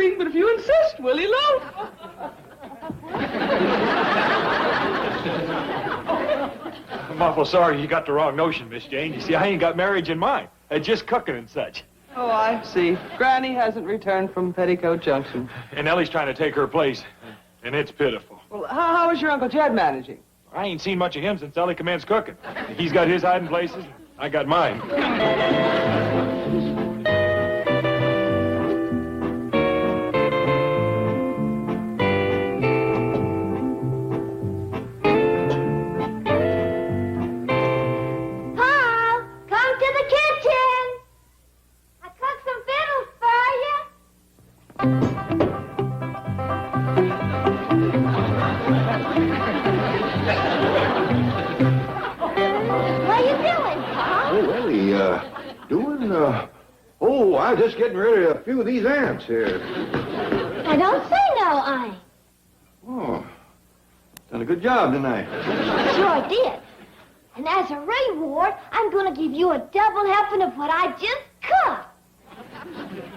anything, but if you insist, we'll elope. I'm awful sorry you got the wrong notion, Miss Jane. You see, I ain't got marriage in mind. Just cooking and such. Oh, I see. Granny hasn't returned from Petticoat Junction. And Ellie's trying to take her place, and it's pitiful. Well, how is your Uncle Jed managing? I ain't seen much of him since Ellie commenced cooking. He's got his hiding places, I got mine. I'm just getting rid of a few of these ants here. I don't say no, I. Oh, done a good job tonight. Sure did. And as a reward, I'm going to give you a double helping of what I just cooked.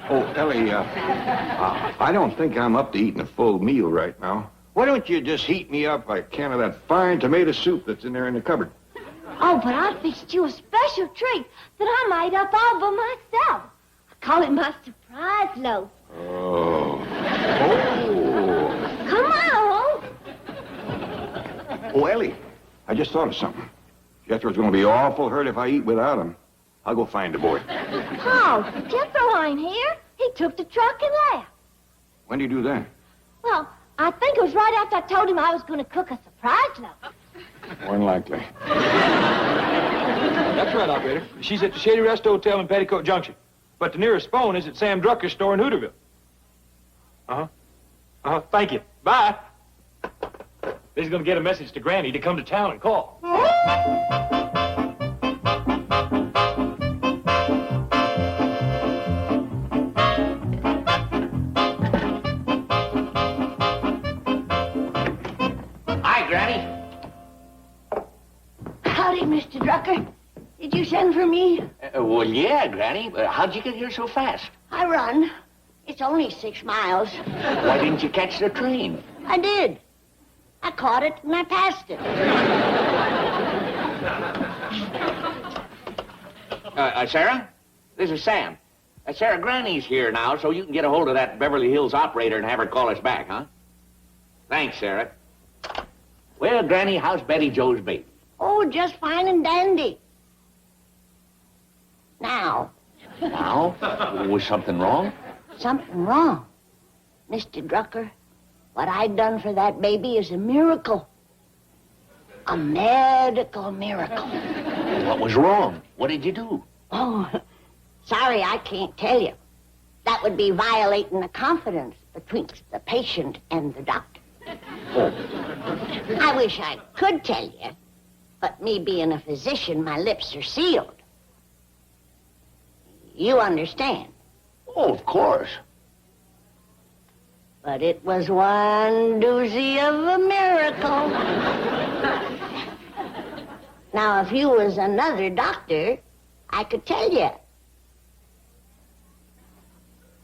Oh, Ellie, I don't think I'm up to eating a full meal right now. Why don't you just heat me up a can of that fine tomato soup that's in there in the cupboard? Oh, but I fixed you a special treat that I made up all by myself. I call it my surprise loaf. Oh. Come on. Oh, Ellie, I just thought of something. Jethro's going to be awful hurt if I eat without him. I'll go find the boy. Paul, Jethro ain't here. He took the truck and left. When do you do that? Well, I think it was right after I told him I was going to cook a surprise loaf. More than likely. That's right, operator. She's at the Shady Rest Hotel in Petticoat Junction. But the nearest phone is at Sam Drucker's store in Hooterville. Thank you. Bye. He's going to get a message to Granny to come to town and call. Hi, Granny. Howdy, Mr. Drucker. Did you send for me? Well, yeah, Granny. How'd you get here so fast? I run. It's only 6 miles. Why didn't you catch the train? I did. I caught it and I passed it. Sarah? This is Sam. Sarah, Granny's here now, so you can get a hold of that Beverly Hills operator and have her call us back, huh? Thanks, Sarah. Well, Granny, how's Betty Jo's baby? Oh, just fine and dandy. Now. Now? Was something wrong? Something wrong. Mr. Drucker, what I done for that baby is a miracle. A medical miracle. What was wrong? What did you do? Oh, sorry, I can't tell you. That would be violating the confidence between the patient and the doctor. Oh. I wish I could tell you, but me being a physician, my lips are sealed. You understand? Oh, of course. But it was one doozy of a miracle. Now, if you was another doctor, I could tell you.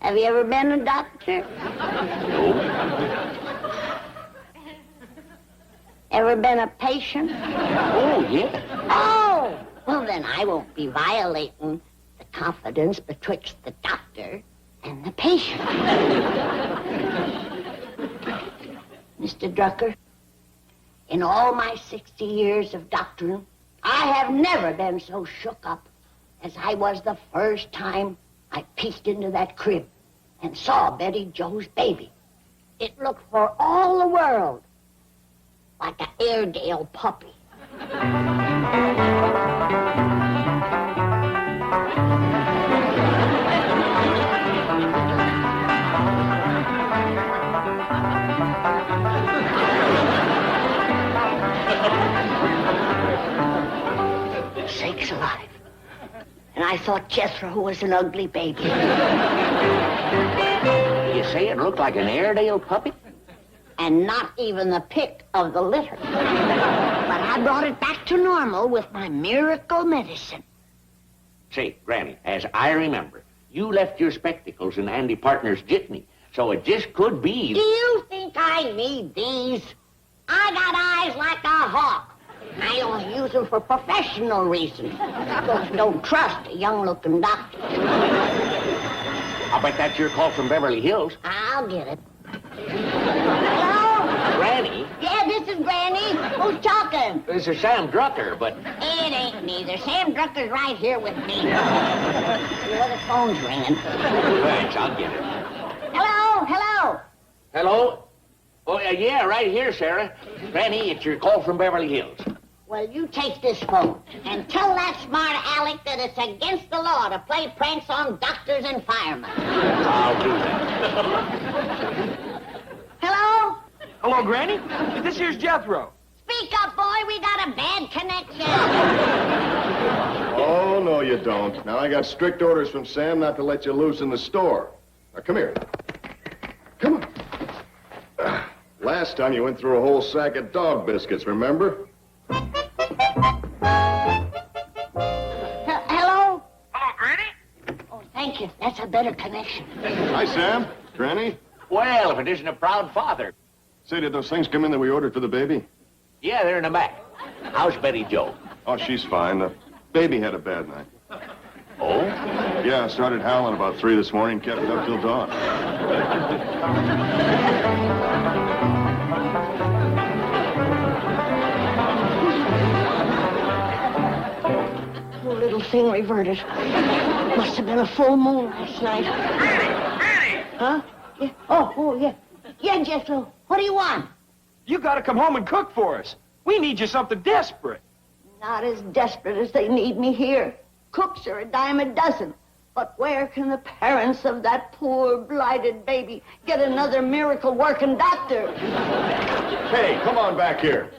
Have you ever been a doctor? No. Ever been a patient? Oh, yeah. Oh! Well, then I won't be violating the confidence betwixt the doctor and the patient. Mr. Drucker, in all my 60 years of doctoring, I have never been so shook up as I was the first time I peeked into that crib and saw Betty Jo's baby. It looked for all the world like an Airedale puppy. Sakes alive. And I thought Jethro was an ugly baby. You say it looked like an Airedale puppy? And not even the pick of the litter. But I brought it back to normal with my miracle medicine. Say, Granny, as I remember, you left your spectacles in Andy Partner's jitney, So it just could be... Do you think I need these? I got eyes like a hawk. I only use them for professional reasons. Folks don't trust a young-looking doctor. I'll bet that's your call from Beverly Hills. I'll get it. Hello? Granny? Yeah, this is Granny. Who's talking? This is Sam Drucker, but... It ain't neither. Sam Drucker's right here with me. The other phone's ringing. Thanks, I'll get it. Hello? Hello? Hello? Oh, yeah, right here, Sarah. Granny, it's your call from Beverly Hills. Well, you take this phone and tell that smart aleck that it's against the law to play pranks on doctors and firemen. I'll do that. Hello? Hello, Granny. This here's Jethro. Speak up, boy. We got a bad connection. Oh, no, you don't. Now, I got strict orders from Sam not to let you loose in the store. Now, come here. Come on. Last time you went through a whole sack of dog biscuits, remember? Hello? Hello, Granny? Oh, thank you. That's a better connection. Hi, Sam. Granny. Well, if it isn't a proud father. Say, did those things come in that we ordered for the baby? Yeah, they're in the back. How's Betty Jo? Oh, she's fine. The baby had a bad night. Oh? Yeah, started howling about 3 this morning, kept it up till dawn. Poor little thing reverted. Must have been a full moon last night. Granny! Huh? Yeah. Oh, yeah. Yeah, Jethro. What do you want? You gotta come home and cook for us. We need you something desperate. Not as desperate as they need me here. Cooks are a dime a dozen. But where can the parents of that poor, blighted baby get another miracle-working doctor? Hey, come on back here.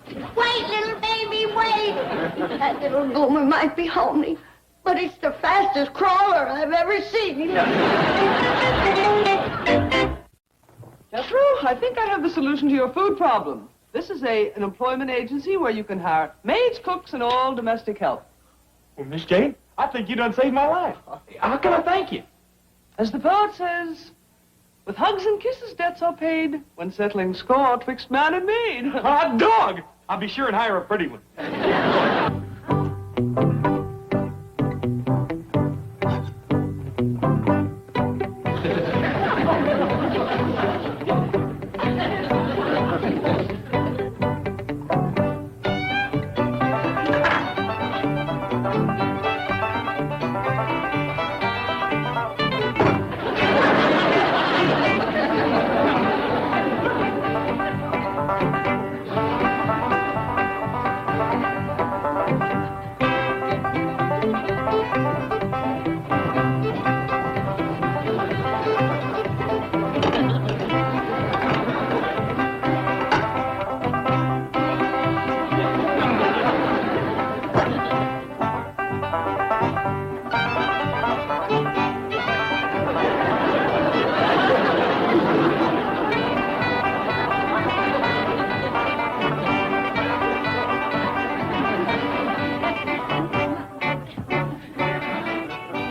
Wait, little baby, wait! That little goomer might be homely, but it's the fastest crawler I've ever seen. Jethro, I think I have the solution to your food problem. This is an employment agency where you can hire maids, cooks, and all domestic help. Well, Miss Jane, I think you done saved my life. How can I thank you? As the poet says, with hugs and kisses debts are paid when settling score twixt man and maid. Hot dog! I'll be sure and hire a pretty one.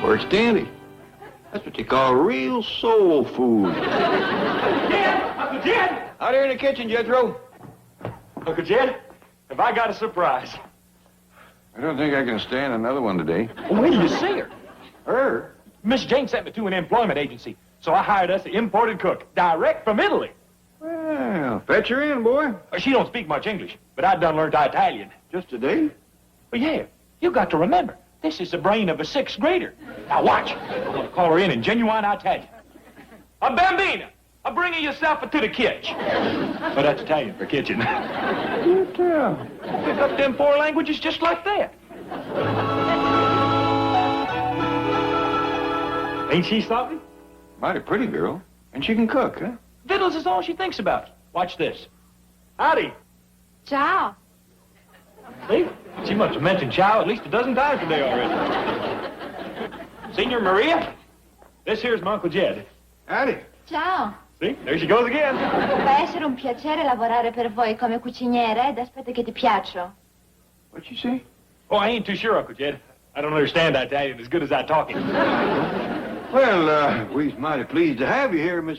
Where's Dandy? That's what you call real soul food. Uncle Jed! Out here in the kitchen, Jethro. Uncle Jed, have I got a surprise? I don't think I can stand another one today. Well, wait till you see her. Her? Miss Jane sent me to an employment agency, so I hired us an imported cook, direct from Italy. Well, fetch her in, boy. She don't speak much English, but I done learned Italian. Just today? Well, yeah, you got to remember, this is the brain of a 6th grader. Now watch. I'm going to call her in genuine Italian. A bambina, a bringing yourself to the kitchen. But that's Italian for kitchen. You tell. Pick up them 4 languages just like that. Ain't she something? Mighty pretty girl. And she can cook, huh? Vittles is all she thinks about. Watch this. Howdy. Ciao. See? She must have mentioned chow at least a dozen times today already. Senor Maria, this here's my Uncle Jed. Howdy. Ciao. See? There she goes again. Può essere un piacere lavorare per voi come cuciniera ed aspetto che ti piaccio. What'd you say? Oh, I ain't too sure, Uncle Jed. I don't understand Italian as good as I talk it. Well, we's mighty pleased to have you here, Miss...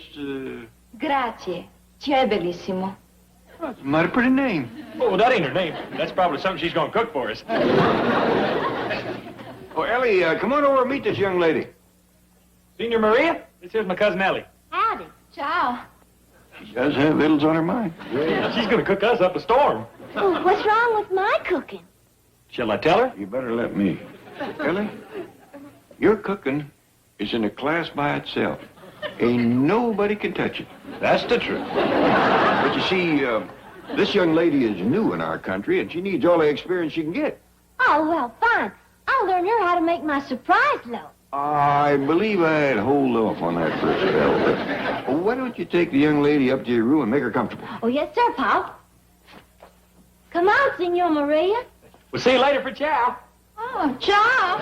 Grazie. Ci è bellissimo. That's a mighty pretty name. Oh, that ain't her name. That's probably something she's gonna cook for us. Oh, Ellie, come on over and meet this young lady. Senior Maria, this here's my cousin Ellie. Howdy. Ciao. She does have vittles on her mind. Yeah, she's gonna cook us up a storm. Oh, what's wrong with my cooking? Shall I tell her? You better let me. Ellie, your cooking is in a class by itself. Ain't nobody can touch it. That's the truth. But you see, this young lady is new in our country, and she needs all the experience she can get. Oh, well, fine. I'll learn her how to make my surprise loaf. I believe I'd hold off on that for a spell, but why don't you take the young lady up to your room and make her comfortable? Oh, yes, sir, Pop. Come on, Senor Maria. We'll see you later for chow. Oh, ciao.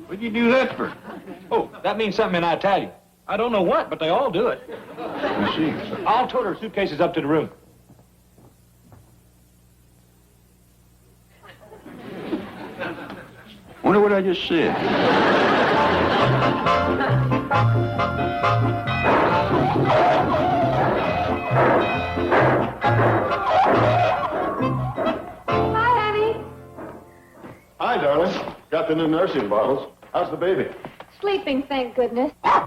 What'd you do that for? Oh, that means something in Italian. I don't know what, but they all do it. I see. I'll tote her suitcases up to the room. Wonder what I just said. Hi, honey. Hi, darling. Got the new nursing bottles. How's the baby? Sleeping, thank goodness. Oh,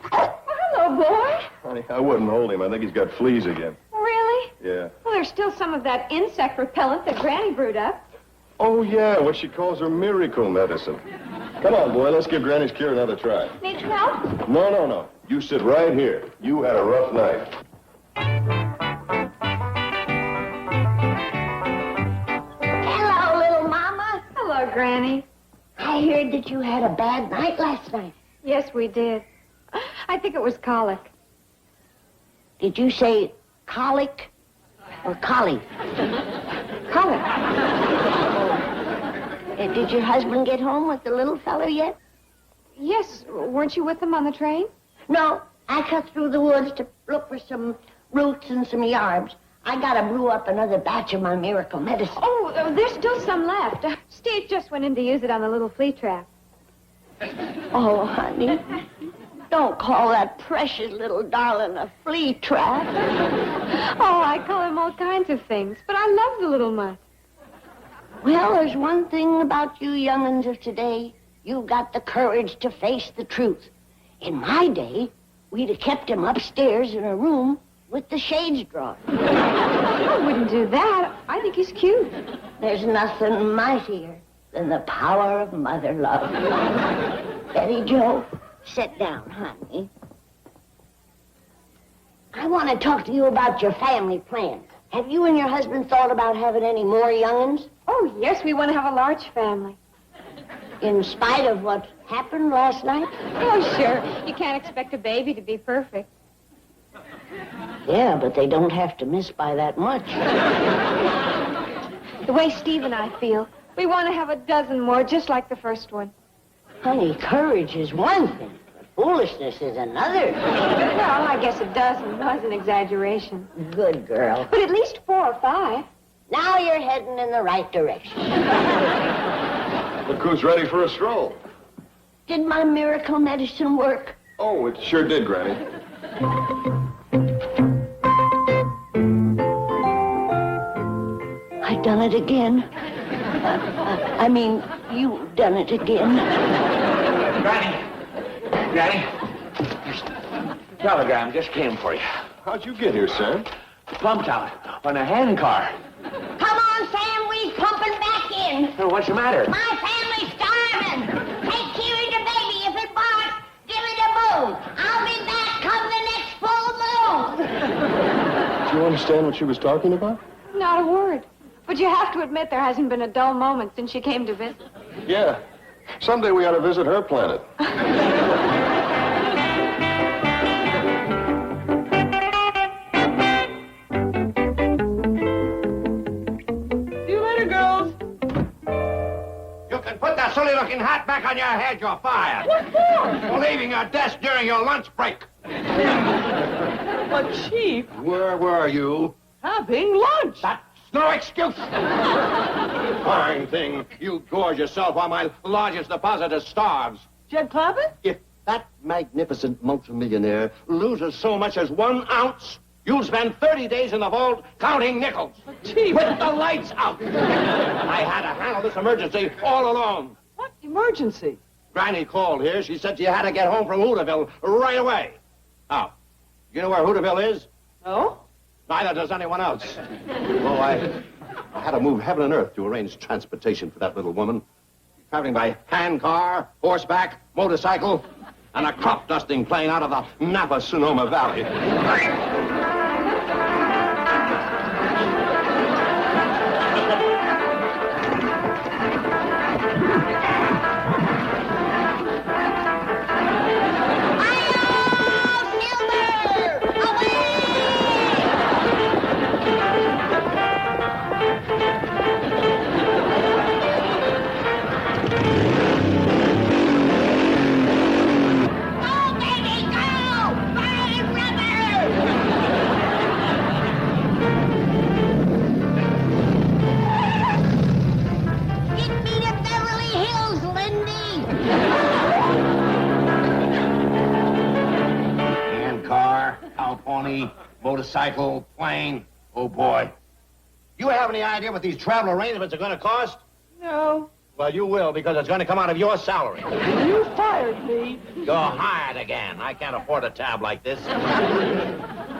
hello, boy. Honey, I wouldn't hold him. I think he's got fleas again. Really? Yeah. Well, there's still some of that insect repellent that Granny brewed up. Oh, yeah, what she calls her miracle medicine. Come on, boy, let's give Granny's cure another try. Need some help? No. You sit right here. You had a rough night. Hello, little mama. Hello, Granny. I heard that you had a bad night last night. Yes, we did. I think it was colic. Did you say colic or collie? Colic. Did your husband get home with the little fellow yet? Yes, weren't you with them on the train? No, I cut through the woods to look for some roots and some yarbs. I gotta brew up another batch of my miracle medicine. Oh, there's still some left. Steve just went in to use it on the little flea trap. Oh, honey, don't call that precious little darling a flea trap. Oh, I call him all kinds of things, but I love the little mutt. Well, there's one thing about you young'uns of today. You've got the courage to face the truth. In my day, we'd have kept him upstairs in a room with the shades drawn. I wouldn't do that. I think he's cute. There's nothing mightier than the power of mother love. Betty Jo, sit down, honey. I want to talk to you about your family plans. Have you and your husband thought about having any more young'uns? Oh, yes, we want to have a large family. In spite of what happened last night? Oh, sure. You can't expect a baby to be perfect. Yeah, but they don't have to miss by that much. The way Steve and I feel, we want to have a dozen more, just like the first one. Honey, courage is one thing, but foolishness is another. Well, I guess a dozen was an exaggeration. Good girl. But at least 4 or 5. Now you're heading in the right direction. Look who's ready for a stroll. Did my miracle medicine work? Oh, it sure did, Granny. I done it again. I mean, you done it again. Granny, telegram just came for you. How'd you get here, Sam? Pumped out on a hand car. Come on, Sam, we pumping back in. Oh, what's the matter? My family's starving. Take care of the baby. If it barks, give it a boom. I'll be back come the next full moon. Do you understand what she was talking about? Not a word. But you have to admit there hasn't been a dull moment since she came to visit. Yeah. Someday we ought to visit her planet. See you later, girls. You can put that silly-looking hat back on your head. You're fired. What for? For leaving your desk during your lunch break. But, Chief, Where were you? having lunch. That's no excuse. Fine thing. You gorge yourself while my largest depositor starves. Jed Clampett? If that magnificent multimillionaire loses so much as 1 ounce, you'll spend 30 days in the vault counting nickels. Gee, With the lights out. I had to handle this emergency all alone. what emergency? Granny called here. She said she had to get home from Hooterville right away. Now, you know where Hooterville is? No? Neither does anyone else. Oh, I had to move heaven and earth to arrange transportation for that little woman. Traveling by hand car, horseback, motorcycle, and a crop dusting plane out of the Napa-Sonoma Valley. Motorcycle, plane. Oh, boy. You have any idea what these travel arrangements are going to cost? No. Well, you will, because it's going to come out of your salary. You fired me. You're hired again. I can't afford a tab like this.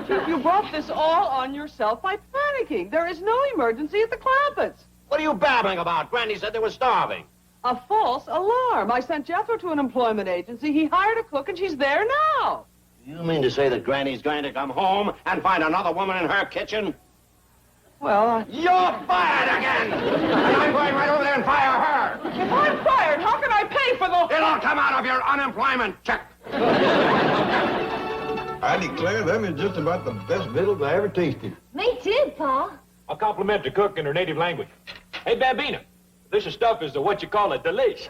Chief, you brought this all on yourself by panicking. There is no emergency at the Clampetts. What are you babbling about? Granny said they were starving. A false alarm. I sent Jethro to an employment agency. He hired a cook, and she's there now. You mean to say that Granny's going to come home and find another woman in her kitchen? Well, You're fired again! And I'm going right over there and fire her! if I'm fired, how can I pay for the... It'll come out of your unemployment check. I declare them is just about the best victuals I ever tasted. Me too, Paul. I'll compliment the cook in her native language. Hey, Bambina, this stuff is what you call a delish.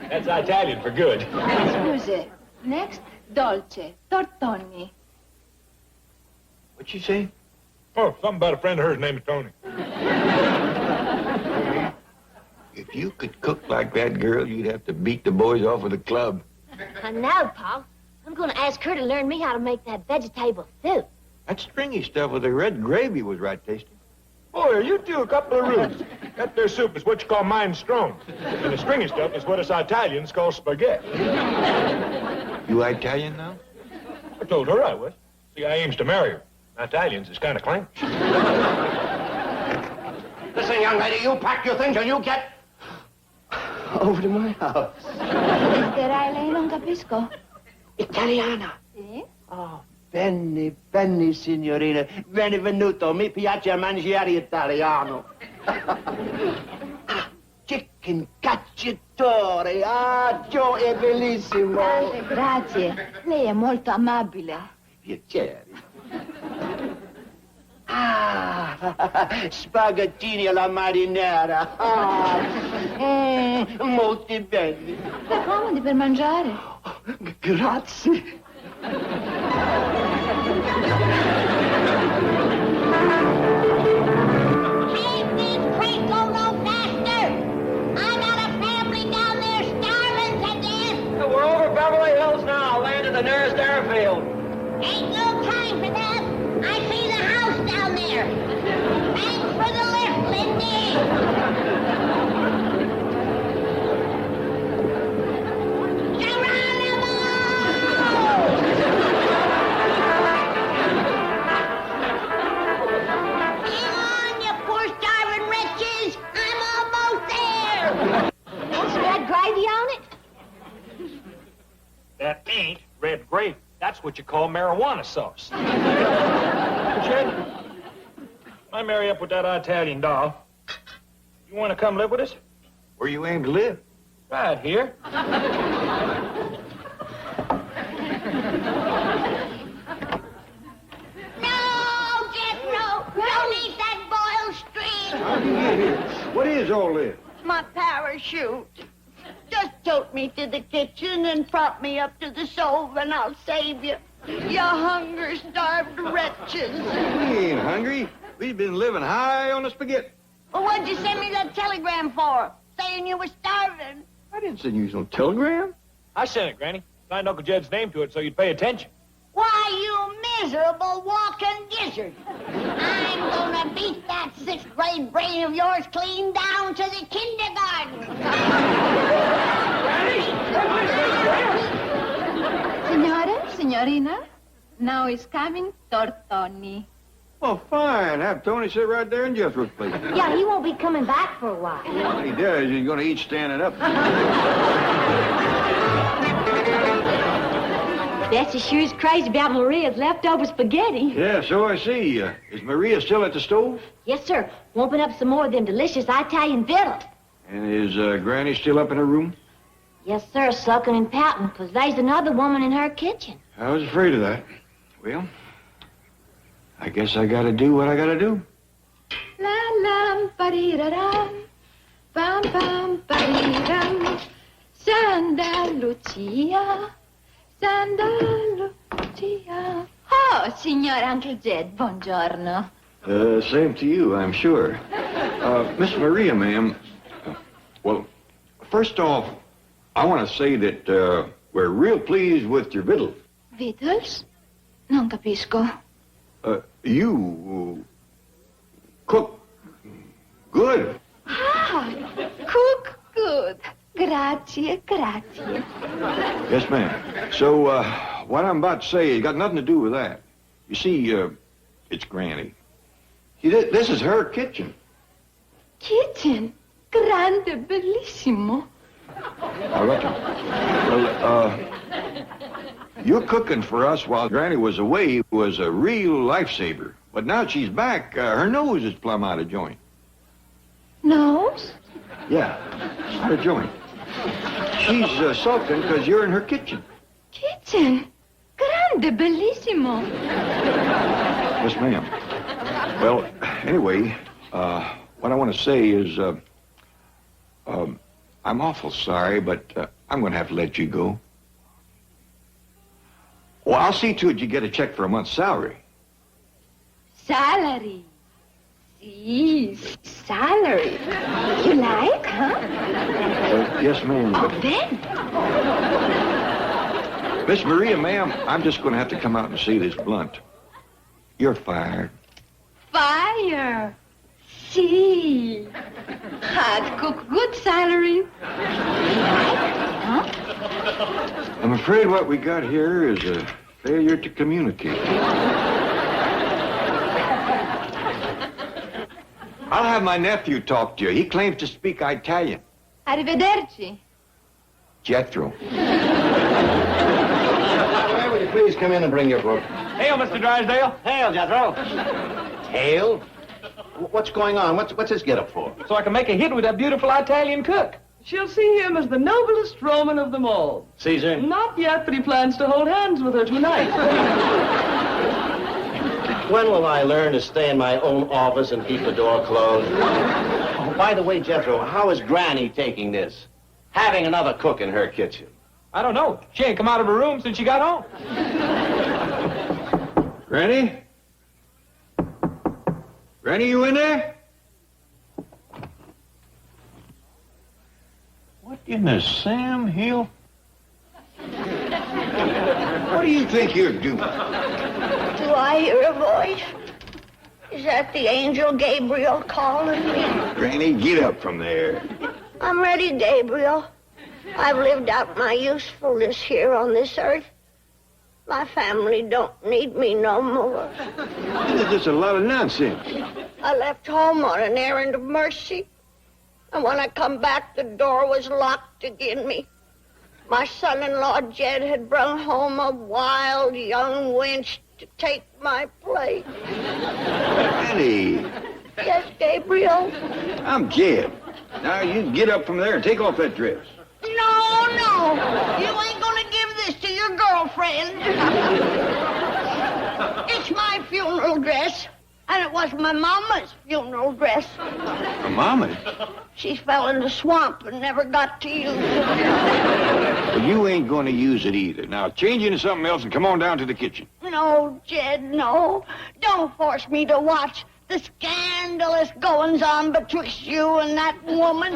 That's Italian for good. Scusi. Next, dolce, tortoni. What'd she say? Oh, something about a friend of hers named Tony. If you could cook like that girl, you'd have to beat the boys off of the club. I know, Paul. I'm going to ask her to learn me how to make that vegetable soup. That stringy stuff with the red gravy was right tasty. Oh, you do a couple of roots. That there soup is what you call minestrone. And the stringy stuff is what us Italians call spaghetti. You Italian now? I told her I was. See, I aims to marry her. Italians is kind of clank. Listen, young lady, you pack your things and you get over to my house. Misterai, lei non capisco. Italiana. Sì? Oh, bene, bene, signorina. Benvenuto. Mi piace mangiare italiano. Chicken cacciatore. Ah, Joe è bellissimo. Grazie. Lei è molto amabile. Piacere. Ah, spaghettini alla marinara. Ah, molto belli. Sta comodi per mangiare. Grazie. Make this crate go no faster. I got a family down there starving to death. We're over Beverly Hills now, landed the nearest airfield. Ain't no time for that. I see the house down there. Thanks for the lift, Lindy. Geronimo! Hang on, you poor starving wretches. I'm almost there. That's red gravy on it? That ain't red gravy. That's what you call marijuana sauce. Jed, I marry up with that Italian doll. You want to come live with us? Where you aim to live? Right here. No, Jethro, don't eat that boiled stream. How'd you get here? What is all this? My parachute. Just tote me to the kitchen and prop me up to the stove and I'll save you. You hunger-starved wretches. We ain't hungry. We've been living high on the spaghetti. Well, what'd you send me that telegram for? Saying you were starving. I didn't send you no telegram. I sent it, Granny. Signed Uncle Jed's name to it so you'd pay attention. Why, you miserable walking gizzard. I'm gonna beat that 6th grade brain of yours clean down to the kindergarten. Signore, signorina, now is coming Tortoni. Well, fine. Have Tony sit right there in Jethro's place. Yeah, he won't be coming back for a while. When he does, he's going to eat standing up. Bessie sure is crazy about Maria's leftover spaghetti. Yeah, so I see. Is Maria still at the stove? Yes, sir. Whooping up some more of them delicious Italian victuals. And is Granny still up in her room? Yes, sir, sucking and pouting, 'cause there's another woman in her kitchen. I was afraid of that. Well, I guess I gotta do what I gotta do. La la ba-dee-da-dum, bam bam ba-dee-dum, Santa Lucia, Santa Lucia. Oh, signor Uncle Jed, buongiorno. Same to you, I'm sure. Miss Maria, ma'am. Well, first off, I want to say that we're real pleased with your victuals. Victuals? Non capisco. You cook good. Ah, cook good. Grazie, grazie. Yes, ma'am. So, what I'm about to say has got nothing to do with that. You see, it's Granny. See, this is her kitchen. Kitchen? Grande, bellissimo. I reckon. Well, your cooking for us while Granny was away was a real lifesaver. But now she's back, her nose is plumb out of joint. Nose? Yeah, out of joint. She's sulking because you're in her kitchen. Kitchen? Grande, bellissimo. Yes, ma'am. Well, anyway, what I want to say is, I'm awful sorry, but I'm going to have to let you go. Well, I'll see to it you get a check for a month's salary. Salary. Si, salary. You like, huh? Yes, ma'am. Oh, But then. Miss Maria, ma'am, I'm just going to have to come out and say this blunt. You're fired. Fire. Si. I'd cook good salary. Huh? I'm afraid what we got here is a failure to communicate. I'll have my nephew talk to you. He claims to speak Italian. Arrivederci. Jethro. Will you please come in and bring your book? Hail, Mr. Drysdale. Hail, Jethro. Hail? What's going on? What's this get-up for? So I can make a hit with that beautiful Italian cook. She'll see him as the noblest Roman of them all. Caesar? Not yet, but he plans to hold hands with her tonight. When will I learn to stay in my own office and keep the door closed? Oh, by the way, Jethro, how is Granny taking this? Having another cook in her kitchen. I don't know. She ain't come out of her room since she got home. Granny? Granny, you in there? What in the Sam Hill? What do you think you're doing? Do I hear a voice? Is that the angel Gabriel calling me? Granny, get up from there. I'm ready, Gabriel. I've lived out my usefulness here on this earth. My family don't need me no more. This is just a lot of nonsense. I left home on an errand of mercy. And when I come back, the door was locked again me. My son-in-law, Jed, had brought home a wild young wench to take my place. Granny, Yes, Gabriel? I'm Jed. Now you get up from there and take off that dress. No, no. You ain't gonna give this to your girlfriend. It's my funeral dress. And it was my mama's funeral dress. Mama? She fell in the swamp and never got to use it. Well, you ain't going to use it either. Now, change into something else and come on down to the kitchen. No, Jed, no. Don't force me to watch the scandalous goings-on betwixt you and that woman.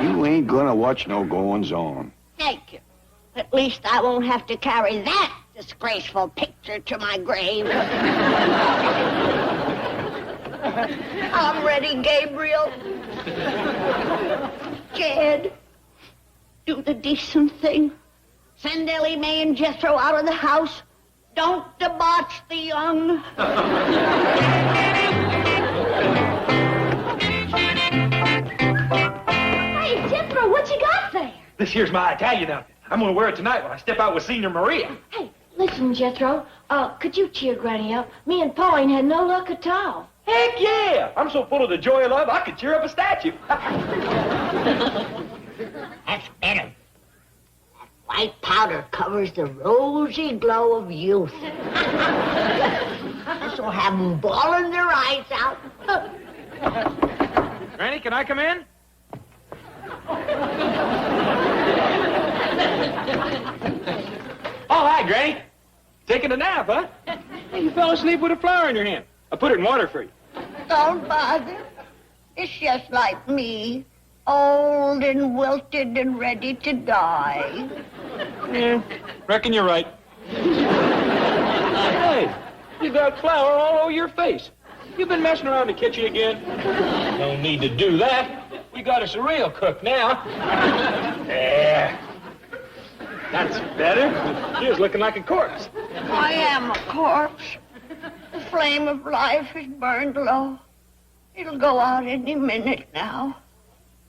You ain't going to watch no goings-on. Thank you. At least I won't have to carry that disgraceful picture to my grave. I'm ready, Gabriel. Jed, do the decent thing. Send Ellie Mae and Jethro out of the house. Don't debauch the young. Hey, Jethro, what you got there? This here's my Italian outfit. I'm gonna wear it tonight when I step out with Senior Maria. Hey, listen, Jethro. Could you cheer Granny up? Me and Pa ain't had no luck at all. Heck yeah! I'm so full of the joy of love, I could cheer up a statue. That's better. That white powder covers the rosy glow of youth. This will have them bawling their eyes out. Granny, can I come in? Oh, hi, Granny. Taking a nap, huh? Hey, you fell asleep with a flower in your hand. I put it in water for you. Don't bother. It's just like me. Old and wilted and ready to die. Yeah, reckon you're right. Hey, you got flour all over your face. You been messing around the kitchen again? No need to do that. We got us a real cook now. There. That's better. You're looking like a corpse. I am a corpse. The flame of life is burned low. It'll go out any minute now.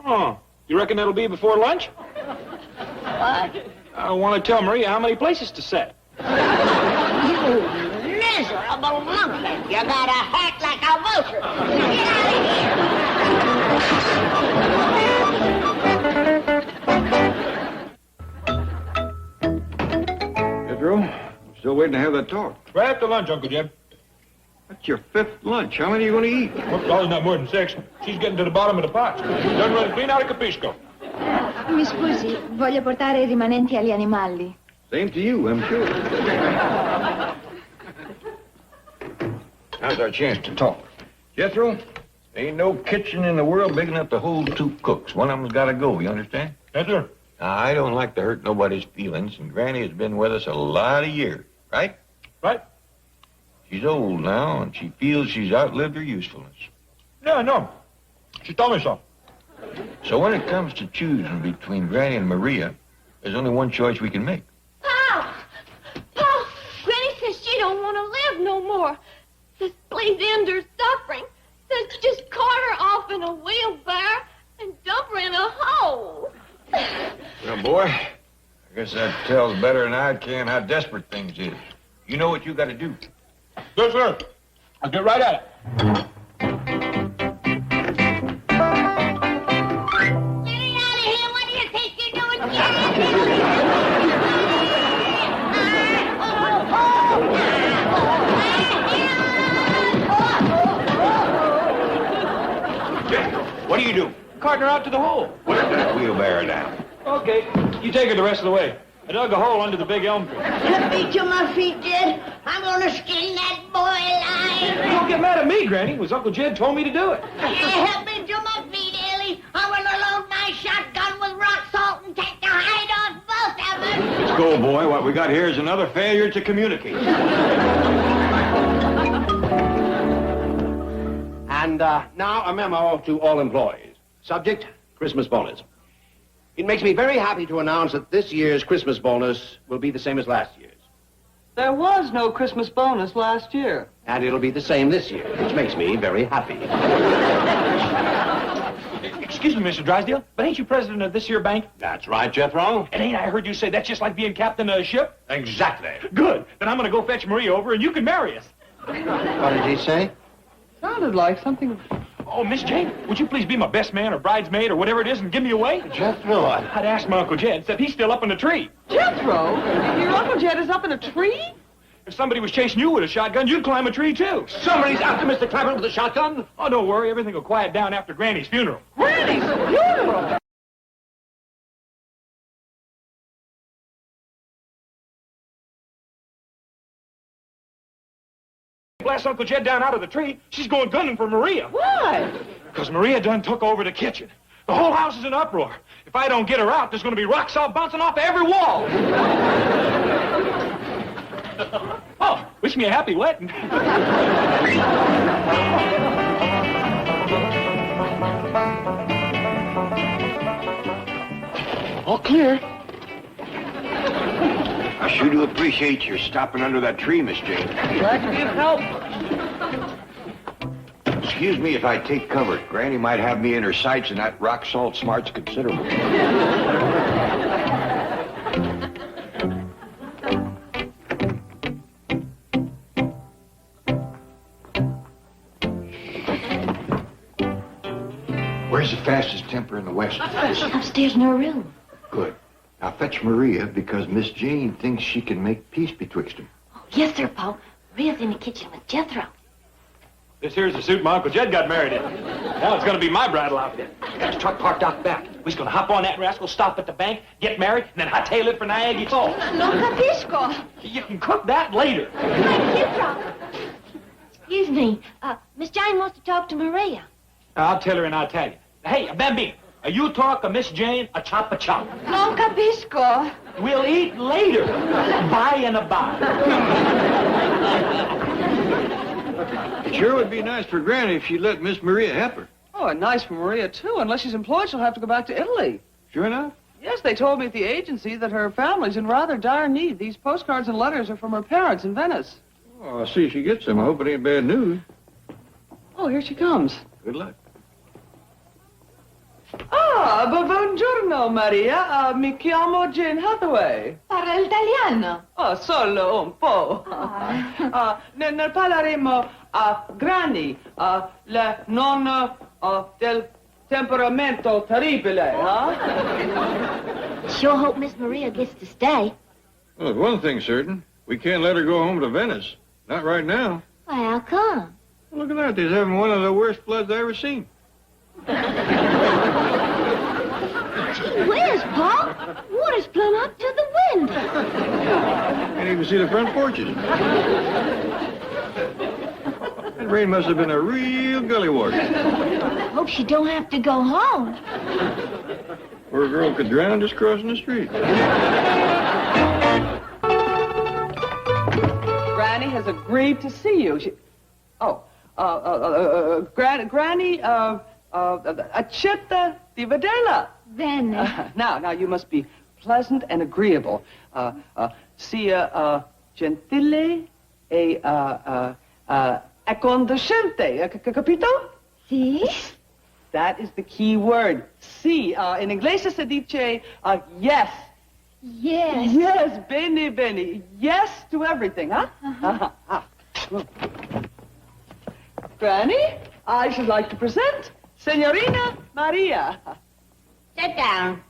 Oh, you reckon that'll be before lunch? What? I want to tell Maria how many places to set. You miserable monkey. You got a heart like a vulture. Get out of here. Jethro, I'm still waiting to have that talk. Right after lunch, Uncle Jim. That's your 5th lunch. How many are you going to eat? Well, probably not more than 6. She's getting to the bottom of the pot. Done running clean out of Capisco. Mi scusi, voglio portare I rimanenti agli animali. Same to you, I'm sure. Now's our chance to talk. Jethro, ain't no kitchen in the world big enough to hold 2 cooks. One of them's got to go, you understand? Yes, sir. Now, I don't like to hurt nobody's feelings, and Granny has been with us a lot of years, right? Right? She's old now, and she feels she's outlived her usefulness. Yeah, no. She told me so. So when it comes to choosing between Granny and Maria, there's only one choice we can make. Pa! Pa! Granny says she don't want to live no more. Says please end her suffering. Says just cart her off in a wheelbarrow and dump her in a hole. Well, boy, I guess that tells better than I can how desperate things is. You know what you got to do. Yes, sir. I'll get right at it. Get it out of here. What do you think you're doing? Get it What do you do? Carting her out to the hole. Put that wheelbarrow down. Okay. You take her the rest of the way. I dug a hole under the big elm tree. Help me to my feet, Jed. I'm going to skin that boy alive. Don't get mad at me, Granny. It was Uncle Jed told me to do it. Help me to my feet, Ellie. I want to load my shotgun with rock salt and take the hide off both of them. Let's go, boy. What we got here is another failure to communicate. And now a memo to all employees. Subject, Christmas bonus. It makes me very happy to announce that this year's Christmas bonus will be the same as last year's. There was no Christmas bonus last year. And it'll be the same this year, which makes me very happy. Excuse me, Mr. Drysdale, but ain't you president of this here bank? That's right, Jethro. And ain't I heard you say that's just like being captain of a ship? Exactly. Good. Then I'm going to go fetch Maria over and you can marry us. What did he say? Sounded like something... Oh, Miss Jane, would you please be my best man or bridesmaid or whatever it is and give me away? Jethro, I'd ask my Uncle Jed, except he's still up in the tree. Jethro? Your Uncle Jed is up in a tree? If somebody was chasing you with a shotgun, you'd climb a tree, too. somebody's after Mr. Clampett with a shotgun? Oh, don't worry. Everything will quiet down after Granny's funeral. Granny's funeral! Blast Uncle Jed down out of the tree. She's going gunning for Maria. Why? Because Maria done took over the kitchen. The whole house is in uproar. If If I don't get her out, there's going to be rock salt bouncing off every wall. Oh, wish me a happy wedding. All clear. I sure do appreciate your stopping under that tree, Miss Jane. Glad to be of help. Excuse me if I take cover. Granny might have me in her sights, and that rock salt smart's considerable. Where's the fastest temper in the West? Upstairs in her room. Good. Now fetch Maria, because Miss Jane thinks she can make peace betwixt them. Oh, yes, sir, Pa. Maria's in the kitchen with Jethro. This here's the suit my Uncle Jed got married in. Now it's going to be my bridal outfit. Got his truck parked out back. We're going to hop on that rascal, stop at the bank, get married, and then hightail it for Niagara Falls. No capisco. You can cook that later. Thank you, Jethro. Excuse me. Miss Jane wants to talk to Maria. I'll tell her in Italian. Hey, Bambino, you talk to Miss Jane a chop. No capisco. We'll eat later. By and a by. It sure would be nice for Granny if she'd let Miss Maria help her. Oh, and nice for Maria, too. Unless she's employed, she'll have to go back to Italy. Sure enough? Yes, they told me at the agency that her family's in rather dire need. These postcards and letters are from her parents in Venice. Oh, I'll see if she gets them. I hope it ain't bad news. Oh, here she comes. Good luck. Ah, buongiorno, Maria. Mi chiamo Jane Hathaway. Parla italiano. Oh, solo un po'. Ne parleremo a Granny, le non del temperamento terribile, huh? Sure hope Miss Maria gets to stay. Well, there's one thing certain. We can't let her go home to Venice. Not right now. Why, how come? Well, look at that. They're having one of the worst floods I ever seen. Gee whiz, Pa. Water's plumb up to the window. Can't even see the front porches. That rain must have been a real gully water. Hope she don't have to go home. Poor girl could drown just crossing the street. Granny has agreed to see you. Granny, accetta di vederla. Then, Now, you must be pleasant and agreeable. Sia gentile e accondescente. Capito? see? That is the key word. Si. In English, se dice yes. Yes. Yes, bene, bene. Yes to everything, huh? Granny, I should like to present Signorina Maria. Sit down.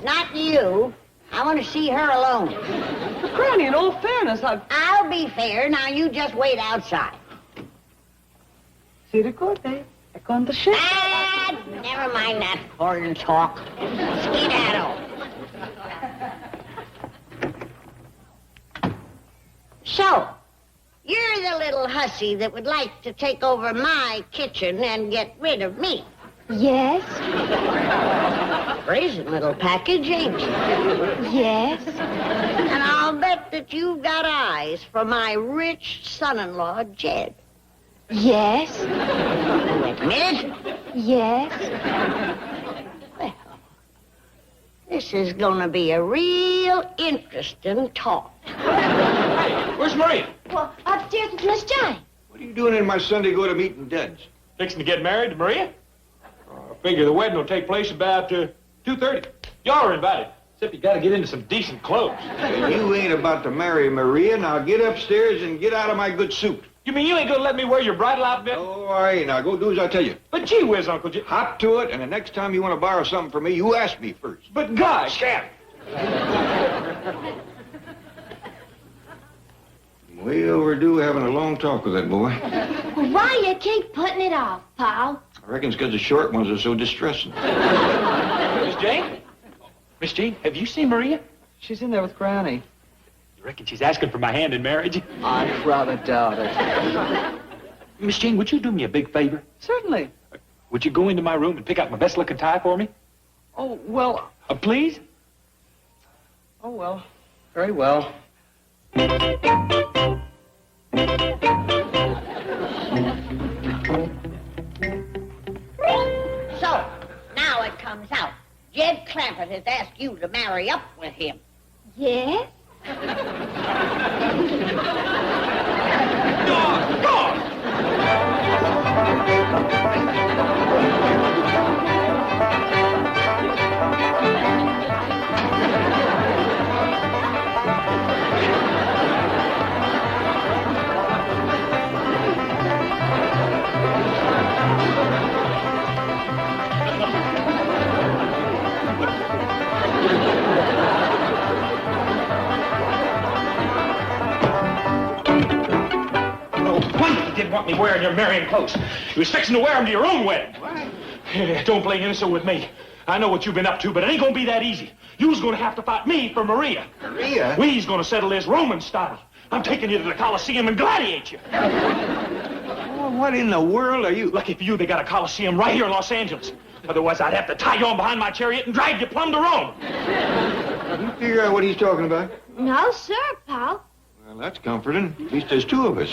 Not you. I want to see her alone. Granny, in all fairness, I'll be fair. Now, you just wait outside. Si ricorde, è con the ship. Never mind that foreign talk. Skedaddle. So, you're the little hussy that would like to take over my kitchen and get rid of me. Yes. Brazen little package, ain't you? Yes. And I'll bet that you've got eyes for my rich son-in-law, Jed. Yes. Admit it? Yes. Well, this is going to be a real interesting talk. Hey, where's Maria? Well, upstairs with Miss Jane. What are you doing in my Sunday go-to-meeting deads? Fixing to get married to Maria? I figure the wedding will take place about 2:30. Y'all are invited. Except you got to get into some decent clothes. And you ain't about to marry Maria. Now get upstairs and get out of my good suit. You mean you ain't gonna let me wear your bridal outfit? Oh, all right. Now go do as I tell you. But gee whiz, Uncle Jim. Hop to it, and the next time you want to borrow something from me, you ask me first. But gosh. Way overdue having a long talk with that boy. Well, why you keep putting it off, Paul? I reckon it's because the short ones are so distressing. Miss Jane? Miss Jane, have you seen Maria? She's in there with Granny. You reckon she's asking for my hand in marriage? I rather doubt it. Miss Jane, would you do me a big favor? Certainly. would you go into my room and pick out my best-looking tie for me? Oh, well... Please? Oh, well. Very well. So, now it comes out. Jed Clampett has asked you to marry up with him. Yes? Didn't want me wearing your marrying clothes. He was fixing to wear them to your own wedding. What? Don't play innocent with me. I know what you've been up to, but it ain't gonna be that easy. You's gonna have to fight me for Maria. Maria? We's gonna settle this Roman style. I'm taking you to the Coliseum and gladiate you. Oh, what in the world are you... Lucky for you, they got a Coliseum right here in Los Angeles. Otherwise, I'd have to tie you on behind my chariot and drag you plumb to Rome. You figure out what he's talking about? No, sir, Paul. Well, that's comforting. At least there's two of us.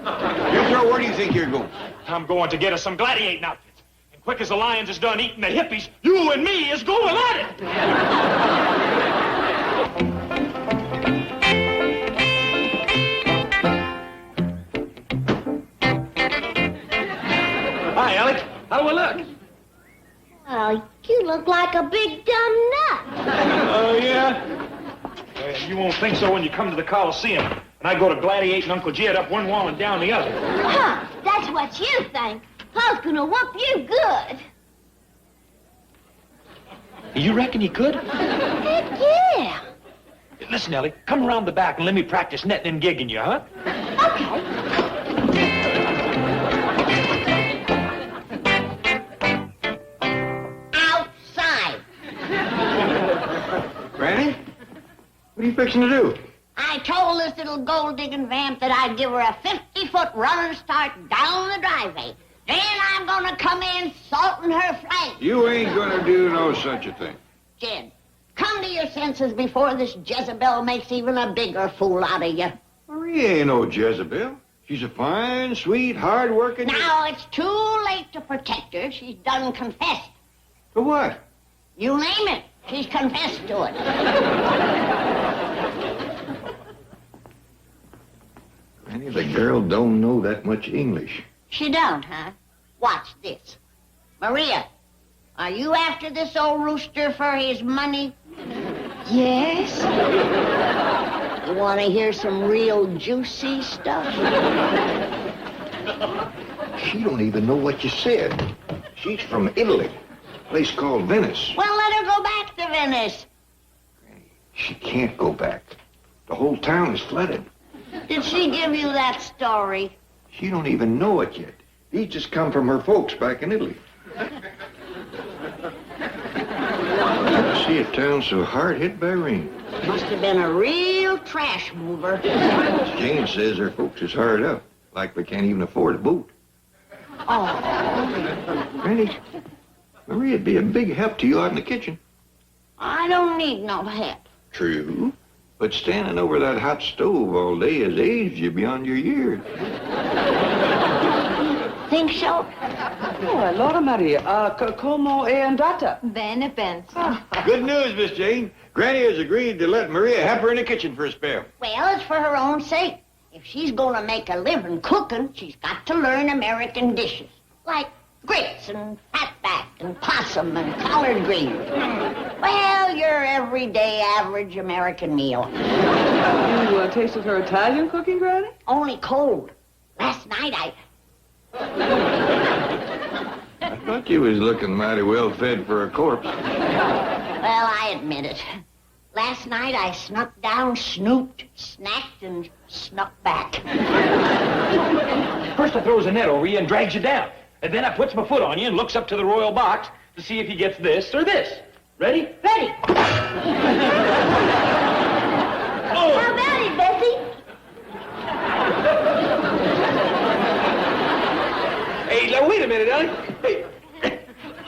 Jethro, where do you think you're going? I'm going to get us some gladiating outfits. And quick as the lions is done eating the hippies, you and me is going at it. Hi, Alec. How do I look? Well, you look like a big dumb nut. Oh, yeah? You won't think so when you come to the Coliseum. And I go to gladiating Uncle Jed up one wall and down the other. Huh, that's what you think. Paul's gonna whoop you good. You reckon he could? Heck yeah. Listen, Ellie, come around the back and let me practice netting and gigging you, huh? Okay. Outside. Granny? What are you fixing to do? I told this little gold-digging vamp that I'd give her a 50-foot running start down the driveway. Then I'm gonna come in salting her flank. You ain't gonna do no such a thing. Jed, come to your senses before this Jezebel makes even a bigger fool out of you. Maria ain't no Jezebel. She's a fine, sweet, hard-working... Now it's too late to protect her. She's done confessed. For what? You name it. She's confessed to it. Granny, the girl don't know that much English. She don't, huh? Watch this. Maria, are you after this old rooster for his money? Yes? You want to hear some real juicy stuff? She don't even know what you said. She's from Italy, a place called Venice. Well, let her go back to Venice. Granny, she can't go back. The whole town is flooded. Did she give you that story? She don't even know it yet. These just come from her folks back in Italy. Never see a town so hard hit by rain. Must have been a real trash mover. Jane says her folks is hard up, like they can't even afford a boat. Oh. Granny, Maria'd be a big help to you out in the kitchen. I don't need no help. True. But standing over that hot stove all day has aged you beyond your years. Think so? Oh, allora Maria. Como è andata? Bene, penso. Good news, Miss Jane. Granny has agreed to let Maria help her in the kitchen for a spell. Well, it's for her own sake. If she's gonna make a living cooking, she's got to learn American dishes. Like grits and fatback and possum and collard greens. Well, your everyday average American meal. You tasted her Italian cooking, Granny? Only cold. Last night I thought you was looking mighty well fed for a corpse. Well, I admit it. Last night I snuck down, snooped, snacked, and snuck back. First I throws a net over you and drags you down. And then I puts my foot on you and looks up to the royal box to see if he gets this or this. Ready? Ready. Oh! How about it, Bessie? Hey, now wait a minute, Ellie. Hey,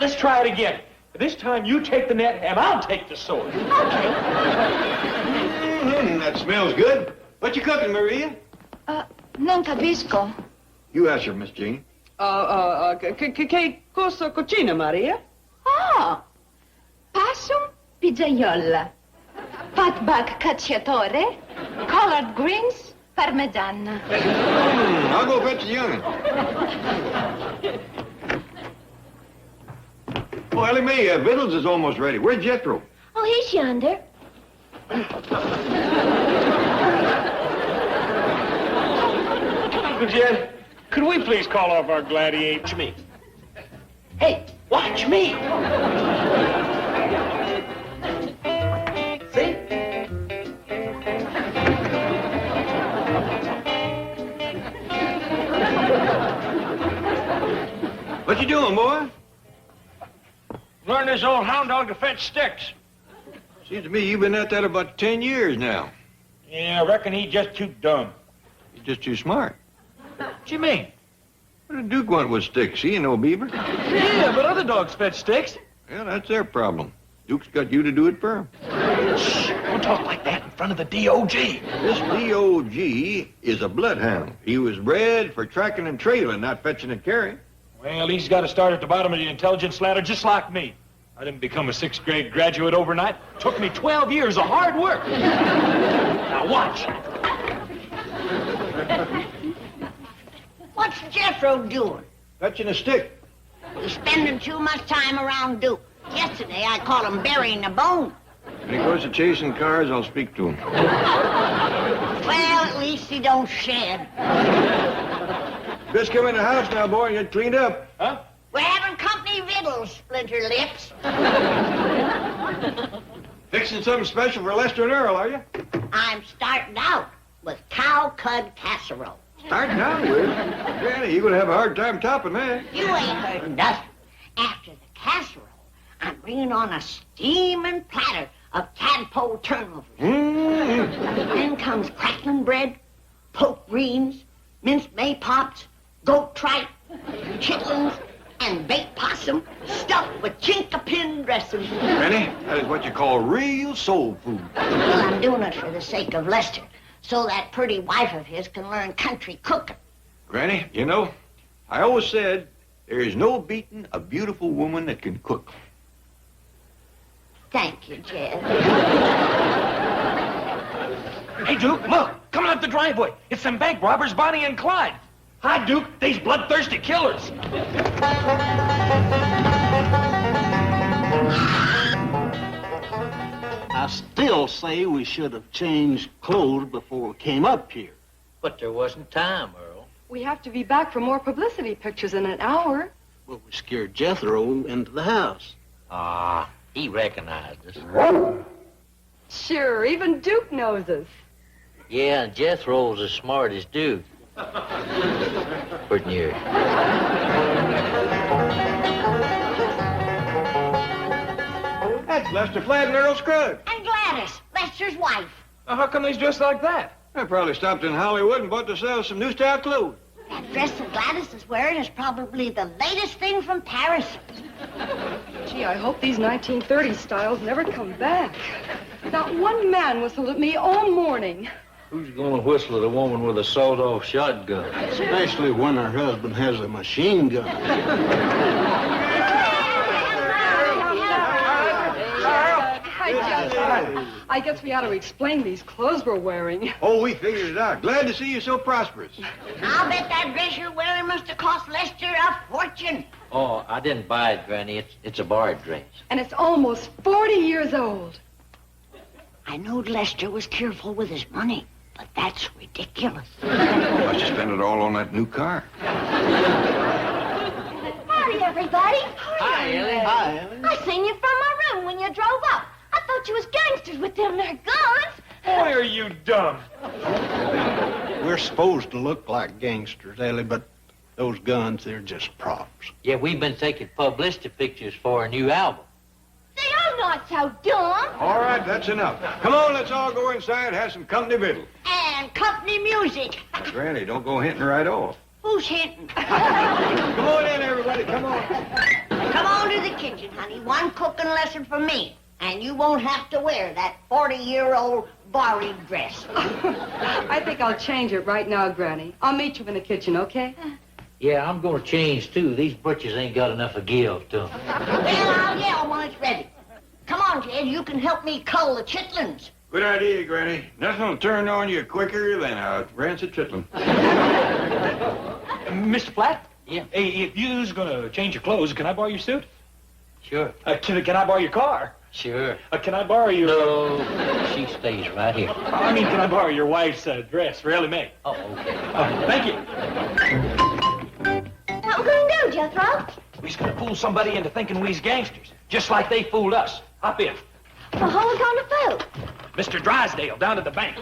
Let's try it again. This time you take the net and I'll take the sword. Okay. That smells good. What you cooking, Maria? Non capisco. You ask her, Miss Jean. Che cosa cucina, Maria? Oh, passion pizzaiola, fatback cacciatore, collard greens, parmesan. I'll go fetch the young'un. Oh, Ellie Mae, victuals is almost ready. Where's Jethro? Oh, he's yonder. Uncle Jed, could we please call off our gladiator? Watch me. Hey, watch me. See? What you doing, boy? Learn this old hound dog to fetch sticks. Seems to me you've been at that about 10 years now. Yeah, I reckon he's just too dumb. You're just too smart. What you mean? What did Duke want with sticks? He ain't no beaver. Yeah, but other dogs fetch sticks. Well, that's their problem. Duke's got you to do it for him. Shh, don't talk like that in front of the D.O.G. This D.O.G. is a bloodhound. He was bred for tracking and trailing, not fetching and carrying. Well, he's got to start at the bottom of the intelligence ladder just like me. I didn't become a 6th grade graduate overnight. Took me 12 years of hard work. Now watch. What's Jethro doing? Fetching a stick. He's spending too much time around Duke. Yesterday, I caught him burying a bone. When he goes to chasing cars, I'll speak to him. Well, at least he don't shed. Just come in the house now, boy, and get cleaned up. Huh? We're having company victuals, Splinter Lips. Fixing something special for Lester and Earl, are you? I'm starting out with cow cud casserole. Starting out with? Granny, you're going to have a hard time topping that. You ain't heard nothing. After the casserole, I'm bringing on a steaming platter of tadpole turnovers. Then comes crackling bread, poke greens, minced maypops, goat tripe, chitlins, and baked possum stuffed with chinkapin dressing. Granny, that is what you call real soul food. Well, I'm doing it for the sake of Lester, so that pretty wife of his can learn country cooking. Granny, you know, I always said there is no beating a beautiful woman that can cook. Thank you, Jed. Hey, Duke, look. Coming up the driveway. It's them bank robbers, Bonnie and Clyde. Hi, Duke. These bloodthirsty killers. I still say we should have changed clothes before we came up here. But there wasn't time, Earl. We have to be back for more publicity pictures in an hour. Well, we scared Jethro into the house. Ah, he recognized us. Sure, even Duke knows us. Yeah, and Jethro's as smart as Duke. Pretty near. That's Lester Fladd and Earl Scruggs. And Gladys, Lester's wife. How come they's dressed like that? I probably stopped in Hollywood and bought themselves some new style clothes. That dress that Gladys is wearing is probably the latest thing from Paris. Gee, I hope these 1930s styles never come back. Not one man whistled at me all morning. Who's gonna whistle at a woman with a sawed-off shotgun? Especially when her husband has a machine gun. I guess we ought to explain these clothes we're wearing. Oh, we figured it out. Glad to see you so prosperous. I'll bet that dress you're wearing must have cost Lester a fortune. Oh, I didn't buy it, Granny. It's a borrowed dress. And it's almost 40 years old. I knowed Lester was careful with his money, but that's ridiculous. Must have spent it all on that new car. Howdy, everybody. Hi, Ellie. Hi, Ellie. I seen you from my room when you drove up. I thought you was gangsters with them there guns. Boy, are you dumb. We're supposed to look like gangsters, Ellie, but those guns, they're just props. Yeah, we've been taking publicity pictures for a new album. See, I'm not so dumb. All right, that's enough. Come on, let's all go inside and have some company victual. And company music. Granny, don't go hinting right off. Who's hinting? Come on in, everybody. Come on. Come on to the kitchen, honey. One cooking lesson for me. And you won't have to wear that 40-year-old borrowed dress. I think I'll change it right now, Granny. I'll meet you in the kitchen, okay? Yeah, I'm gonna change, too. These butchers ain't got enough of give to them. Well, I'll yell when it's ready. Come on, Jed. You can help me cull the chitlins. Good idea, Granny. Nothing will turn on you quicker than a rancid chitlin. Mr. Platt? Yeah? Hey, if you's gonna change your clothes, can I borrow your suit? Sure. Can I borrow your car? Sure. Can I borrow your... No, she stays right here. I mean, can I borrow your wife's dress, really made? Oh, okay. Thank you. What we gonna do, Jethro? We's gonna fool somebody into thinking we's gangsters, just like they fooled us. Hop in. Well, who we gonna fool? Mr. Drysdale, down at the bank.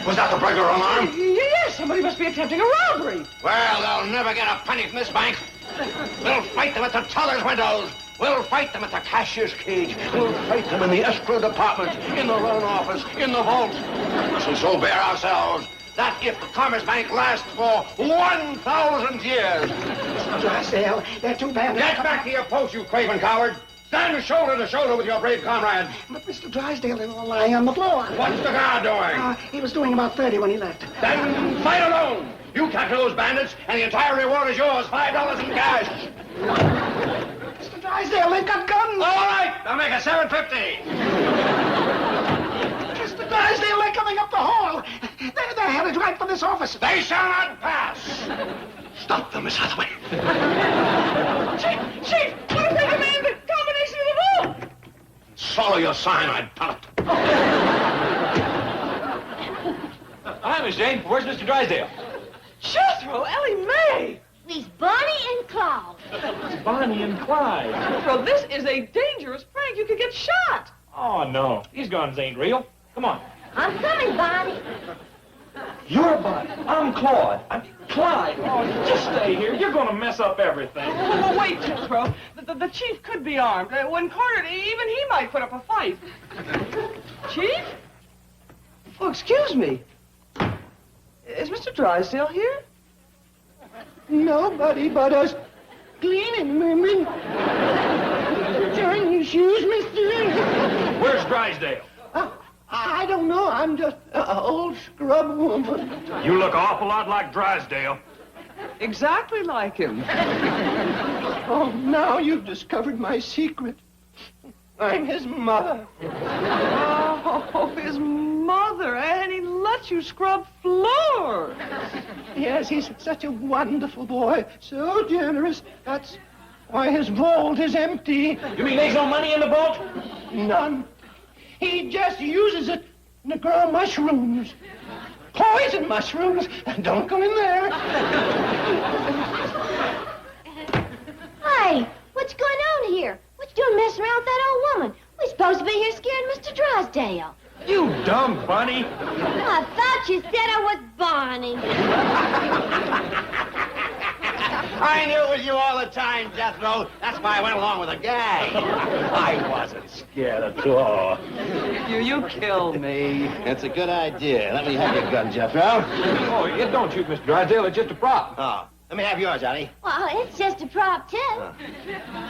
Was that the burglar alarm? Yes, somebody must be attempting a robbery. Well, they'll never get a penny from this bank. We'll fight them at the teller's windows. We'll fight them at the cashier's cage. We'll fight them in the escrow department, in the loan office, in the vault. And so bear ourselves that if the Commerce Bank lasts for 1,000 years... Drysdale, they're too bad. Get back to your post, you craven coward. Stand shoulder to shoulder with your brave comrade. But Mr. Drysdale is lying on the floor. What's the guard doing? He was doing about 30 when he left. Then fight alone. You capture those bandits, and the entire reward is yours, $5 in cash. Mr. Drysdale, they've got guns. All right, I'll make it $7.50. Mr. Drysdale, they're coming up the hall. They're headed right for this office. They shall not pass. Stop them, Miss Hathaway. Chief, what if they demand the combination of the vault? Swallow your cyanide pellet. Hi, Miss Jane. Where's Mr. Drysdale? Jethro, Ellie Mae. We's Bonnie and Claude. Bonnie and Clyde. Jethro, this is a dangerous prank. You could get shot. Oh, no. These guns ain't real. Come on. I'm coming, Bonnie. You're Bonnie. I'm Claude. I'm Clyde. Oh, just stay here. You're gonna mess up everything. Oh, wait, Jethro. The chief could be armed. When cornered, even he might put up a fight. Chief? Oh, excuse me. Is Mr. Drysdale here? Nobody but us cleaning women. Turn your shoes, mister. Where's Drysdale? I don't know. I'm just an old scrub woman. You look an awful lot like Drysdale. Exactly like him. Oh, now you've discovered my secret. I'm his mother. Oh, his mother, and he lets you scrub floors. Yes, he's such a wonderful boy. So generous. That's why his vault is empty. You mean there's no money in the vault? None. He just uses it to grow mushrooms. Poison mushrooms. Don't go in there. Hey, what's going on here? What you doing messing around with that old woman? We're supposed to be here scaring Mr. Drysdale. You dumb bunny. I thought you said I was Bonnie. I knew it was you all the time, Jethro. That's why I went along with the gag. I wasn't scared at all. You killed me. That's a good idea. Let me have your gun, Jethro. Oh, it don't shoot, Mr. Drysdale. It's just a prop. Oh, let me have yours, Johnny. Well, it's just a prop, too.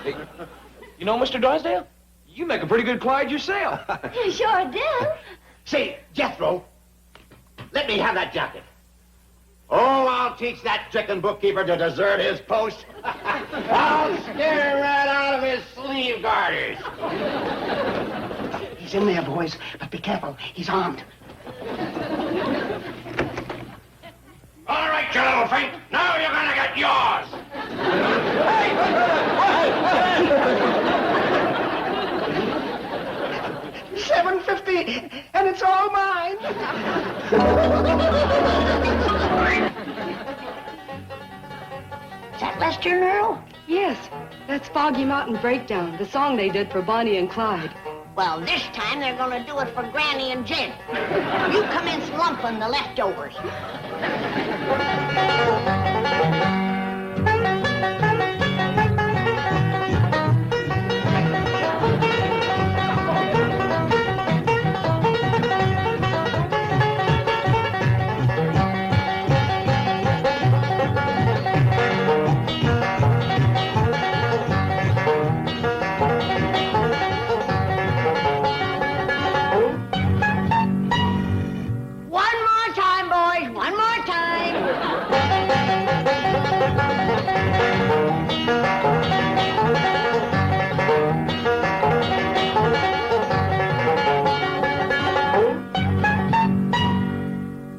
Hey, you know, Mr. Drysdale, you make a pretty good Clyde yourself. You sure do. Say, Jethro, let me have that jacket. Oh, I'll teach that chicken bookkeeper to desert his post. I'll scare right out of his sleeve garters. He's in there, boys, but be careful. He's armed. All right, you little fink. Now you're gonna get yours. $7.50, and it's all mine. Is that Lester? Western, Earl? Yes, that's Foggy Mountain Breakdown, the song they did for Bonnie and Clyde. Well, this time they're gonna do it for Granny and Jed. You commence lumping the leftovers. One more time, boys. One more time.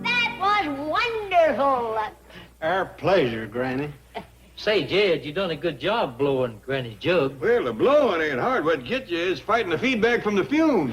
That was wonderful. Our pleasure, Granny. Say, Jed, you done a good job blowing Granny's jug. Well, the blowing ain't hard. What gets you is fighting the feedback from the fumes.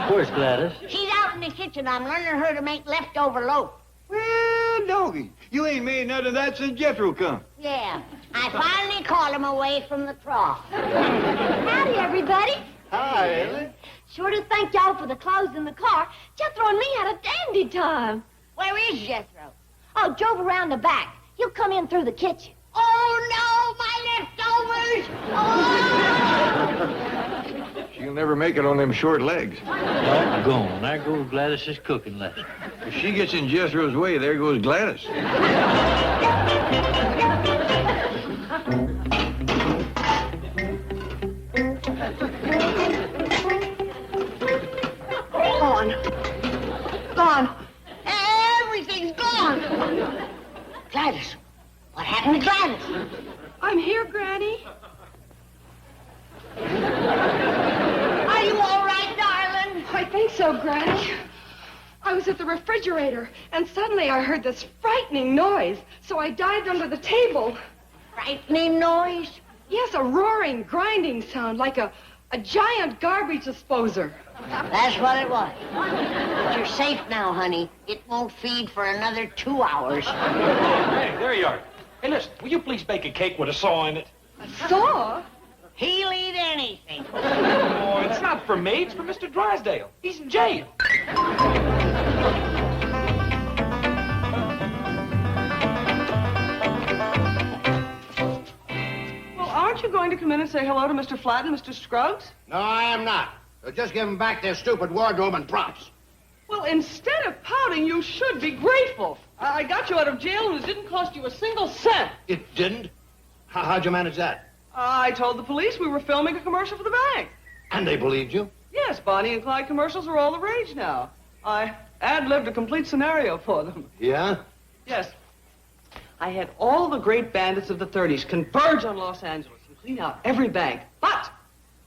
Where's Gladys? She's out in the kitchen. I'm learning her to make leftover loaf. Well, doggy, you ain't made none of that since Jethro come. Yeah, I finally caught him away from the trough. Howdy, everybody. Hi, Ellen. Sure to thank y'all for the clothes in the car. Jethro and me had a dandy time. Where is Jethro? Oh, drove around the back. He'll come in through the kitchen. Oh, no, my leftovers! Oh! She'll never make it on them short legs. Doggone, there goes Gladys's cooking lesson. If she gets in Jethro's way, there goes Gladys. Gone. Everything's gone. Gladys. What happened to Gladys? I'm here, Granny. Are you all right, darling? I think so, Granny. I was at the refrigerator, and suddenly I heard this frightening noise, so I dived under the table. Frightening noise? Yes, a roaring, grinding sound, like a giant garbage disposer. That's what it was. But you're safe now, honey. It won't feed for another 2 hours. Hey, there you are. Hey, listen, will you please bake a cake with a saw in it? A saw? He'll eat anything. Oh, it's not for me. It's for Mr. Drysdale. He's in jail. Well, aren't you going to come in and say hello to Mr. Flatt and Mr. Scruggs? No, I am not. Just give them back their stupid wardrobe and props. Well, instead of pouting, you should be grateful. I got you out of jail and it didn't cost you a single cent. It didn't? How'd you manage that? I told the police we were filming a commercial for the bank. And they believed you? Yes, Bonnie and Clyde commercials are all the rage now. I ad-libbed a complete scenario for them. Yeah? Yes. I had all the great bandits of the 30s converge on Los Angeles and clean out every bank. But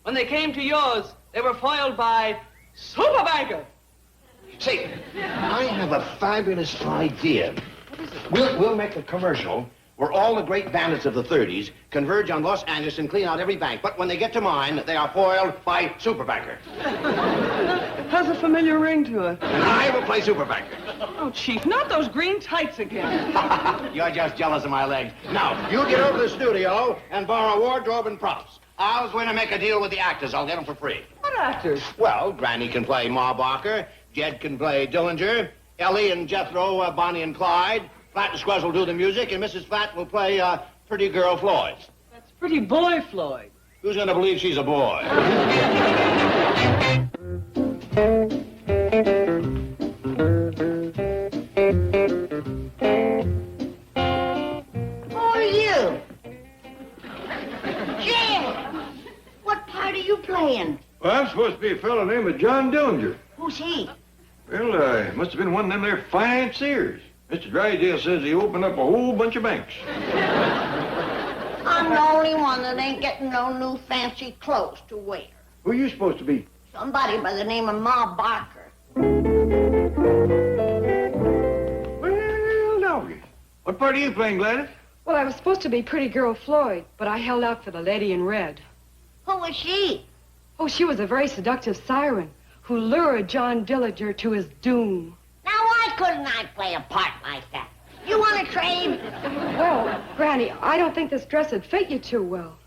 when they came to yours, they were foiled by Super Banker. Say, I have a fabulous idea. We'll make a commercial where all the great bandits of the 30s converge on Los Angeles and clean out every bank. But when they get to mine, they are foiled by Super Banker. Has a familiar ring to it. And I will play Super Banker. Oh, Chief, not those green tights again. You're just jealous of my legs. Now, you get over to the studio and borrow wardrobe and props. I'll go in and make a deal with the actors. I'll get them for free. What actors? Well, Granny can play Ma Barker, Jed can play Dillinger, Ellie and Jethro, Bonnie and Clyde, Flat and Scruggs will do the music, and Mrs. Flat will play Pretty Girl Floyd. That's Pretty Boy Floyd. Who's going to believe she's a boy? Who are you? Jed! What part are you playing? Well, I'm supposed to be a fellow named John Dillinger. Who's he? Well, it must have been one of them there financiers. Mr. Drysdale says he opened up a whole bunch of banks. I'm the only one that ain't getting no new fancy clothes to wear. Who are you supposed to be? Somebody by the name of Ma Barker. Well, doggy. What part are you playing, Gladys? Well, I was supposed to be Pretty Girl Floyd, but I held out for the lady in red. Who was she? Oh, she was a very seductive siren who lured John Dillinger to his doom. Now, why couldn't I play a part like that? You want to trade? Well, Granny, I don't think this dress would fit you too well.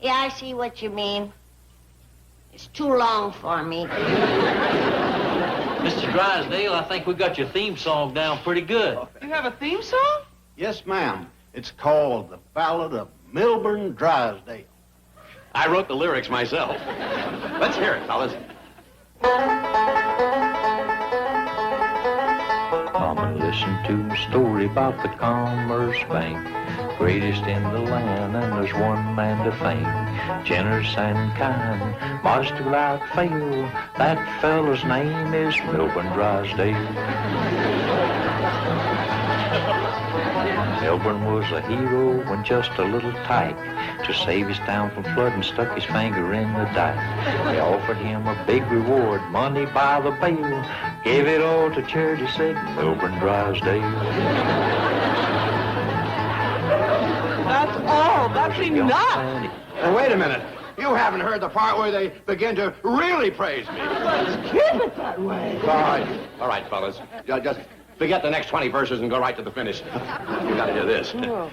Yeah, I see what you mean. It's too long for me. Mr. Drysdale, I think we got your theme song down pretty good. You have a theme song? Yes, ma'am. It's called The Ballad of Milburn Drysdale. I wrote the lyrics myself. Let's hear it, fellas. Come and listen to a story about the Commerce Bank, greatest in the land, and there's one man to thank. Generous and kind, modest without fail, that fellow's name is Milburn Drysdale. Milburn was a hero when just a little tyke. To save his town from flood and stuck his finger in the dike. They offered him a big reward, money by the bale. Gave it all to charity, said Milburn Drysdale. That's all. That's enough. Now, wait a minute. You haven't heard the part where they begin to really praise me. Let's keep it that way. All right, fellas. Just forget the next 20 verses and go right to the finish. You gotta hear this. Oh.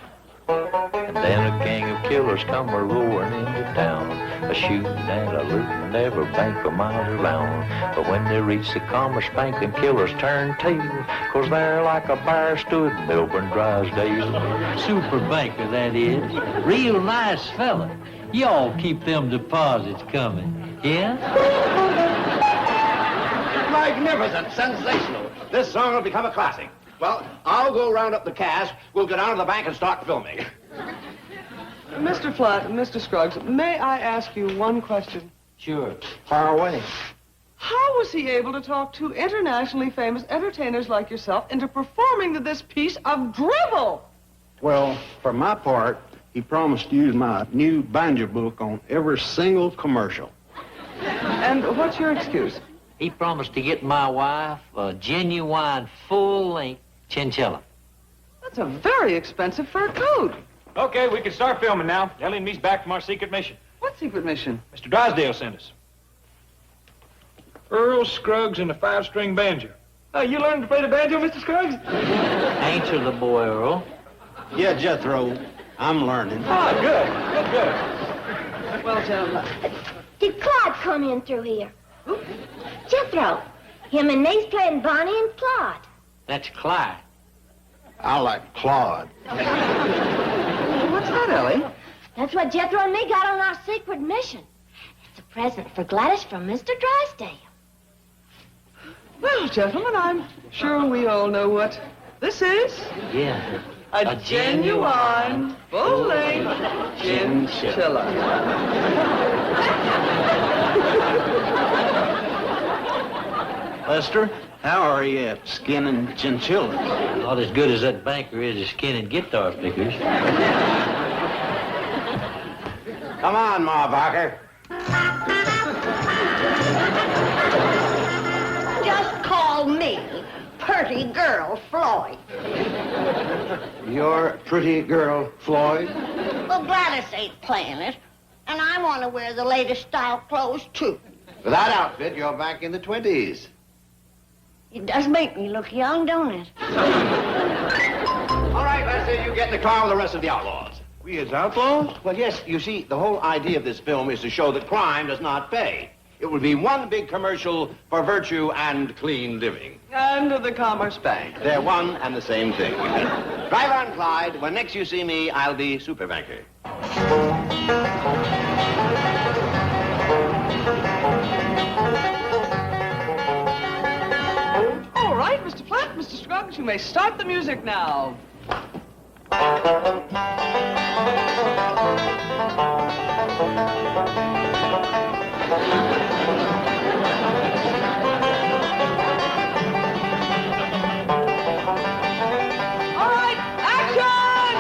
And then a gang of killers come a-roaring into town, a-shooting and a-looting every bank a mile around. But when they reach the Commerce Bank, them killers turn tail, 'cause there like a bear stood Milburn Drysdale. Super banker, that is. Real nice fella. Y'all keep them deposits coming, yeah? Magnificent, sensational. This song will become a classic. Well, I'll go round up the cast. We'll go down to the bank and start filming. Mr. Flatt, Mr. Scruggs, may I ask you one question? Sure. Far away. How was he able to talk two internationally famous entertainers like yourself into performing this piece of drivel? Well, for my part, he promised to use my new banjo book on every single commercial. And what's your excuse? He promised to get my wife a genuine full-length chinchilla. That's a very expensive fur coat. Okay, we can start filming now. Ellie and me's back from our secret mission. What secret mission? Mr. Drysdale sent us. Earl Scruggs and the 5-string banjo. You learned to play the banjo, Mr. Scruggs? Answer the boy, Earl. Yeah, Jethro, I'm learning. Ah, good. Well, gentlemen. Did Claude come in through here? Jethro. Him and me's playing Bonnie and Claude. That's Clyde. I like Claude. What's that, Ellie? That's what Jethro and me got on our secret mission. It's a present for Gladys from Mr. Drysdale. Well, gentlemen, I'm sure we all know what this is. Yeah. A genuine, full-length chinchilla. Lester, how are you at skinning chinchillas? Not as good as that banker is at skinning guitar pickers. Come on, Ma Barker. Just call me Pretty Girl Floyd. You're pretty girl, Floyd. Well, Gladys ain't playing it, and I want to wear the latest style clothes, too. For that outfit, you're back in the 20s. It does make me look young, don't it? All right, Lester, you get in the car with the rest of the outlaws. We as outlaws? Well, yes. You see, the whole idea of this film is to show that crime does not pay. It will be one big commercial for virtue and clean living. And the Commerce Bank. They're one and the same thing. Driver and Clyde, when next you see me, I'll be super banker. All right, Mr. Flatt, Mr. Scruggs, you may start the music now. All right, action!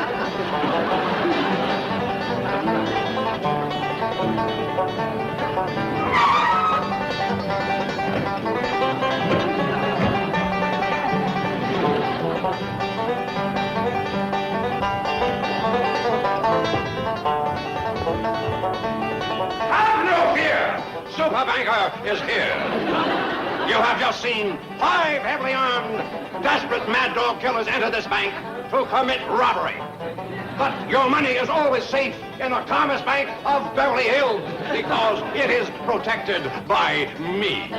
Have no fear! Super Banker is here. You have just seen 5 heavily armed, desperate mad dog killers enter this bank to commit robbery. But your money is always safe in the calmest bank of Beverly Hills because it is protected by me.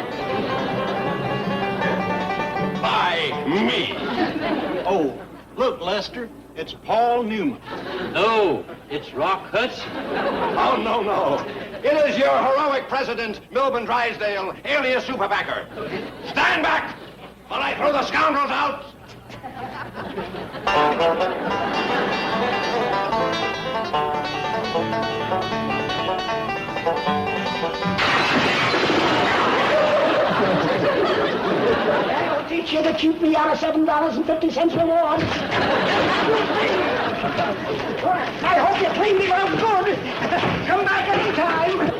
By me. Oh, look, Lester, it's Paul Newman. No, it's Rock Hudson. Oh, no, no. It is your heroic president, Milburn Drysdale, alias Superbacker. Stand back while I throw the scoundrels out. I'll teach you to keep me out of $7.50 reward. I hope you clean me out good. Come back anytime.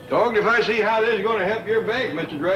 Dogged if I see how this is going to help your bank, Mr. Drake.